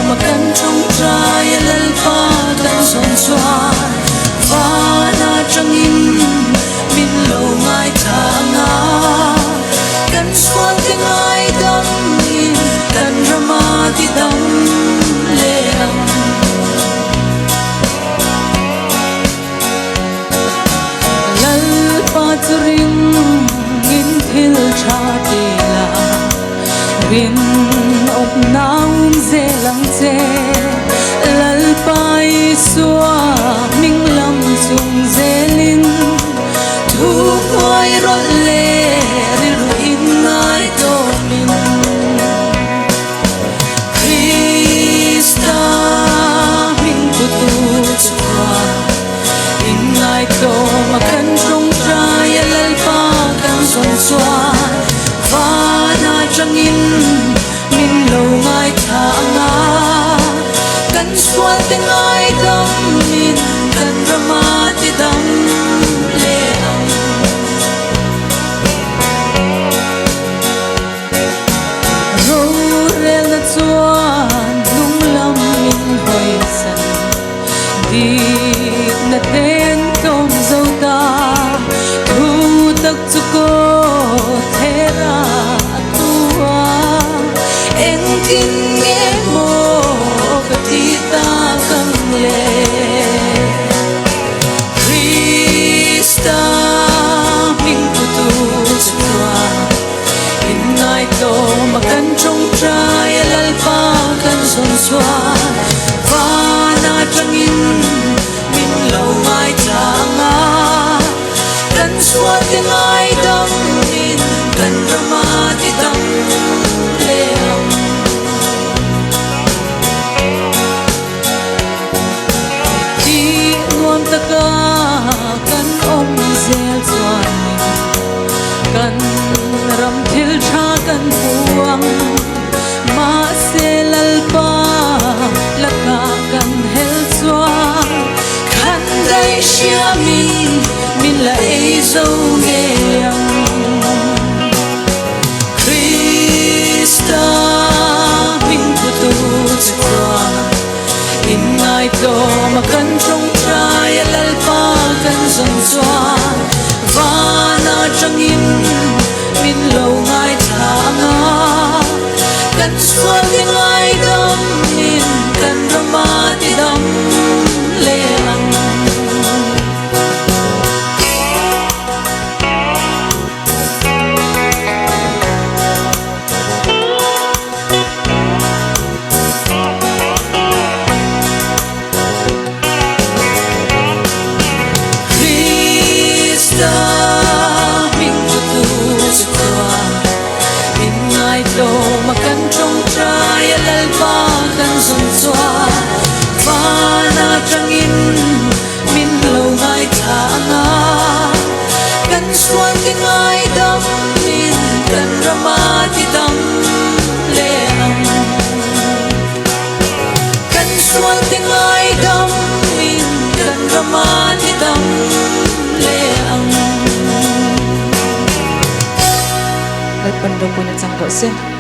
mà cần trong trai lal pa cần son xoa và na trăng in min lâu ngày tháng ngà cần xoan tiếng ai đắm in cần drama thì đắm lệ lal pa ring in thil cha tila rin op naum ze lang che lal pai xua minh lam chung zelin thu khoi rot le ri ru in ngai to min Krista minh pu tu chua in ngai to ma kan trong trai lal pa kan son xua va na chang in min lâu ngai tha nga kan sual te ngai dam min kan drama ti dam le ro rel na chuan lung lam min hoi san di na ten tom zo ta thu tak chu ko thera tua en tin nghe mo ti ta căng lệ Krista minh tu tu chua in ngai to mà cần trong trai lal pa cần son xoa và na trăng in min lâu ngai tháng nga cần xoa tiếng ai đắm in cần drama thì đắm lệ taka kan om zel chuan kan ram thil tha kan buang ma se lal pa laka kan hel chuan kan dai shia min la ei zo nge yang Krista min pu tu chuan in ngai to ma kan trong trai lal pa kan son xoa va na trăng in min lâu ngai tha nga kan xoa tiếng ai đắm in kan drama ti đắm lệ mà cần trong trai lal pa cần son xoa và na trăng in min lâu ngai tha nga cần xoan tiếng ai đắm in cần drama thì đắm lệ cần xoan tiếng ai đắm in cần drama thì đắm lệ At bando po na sang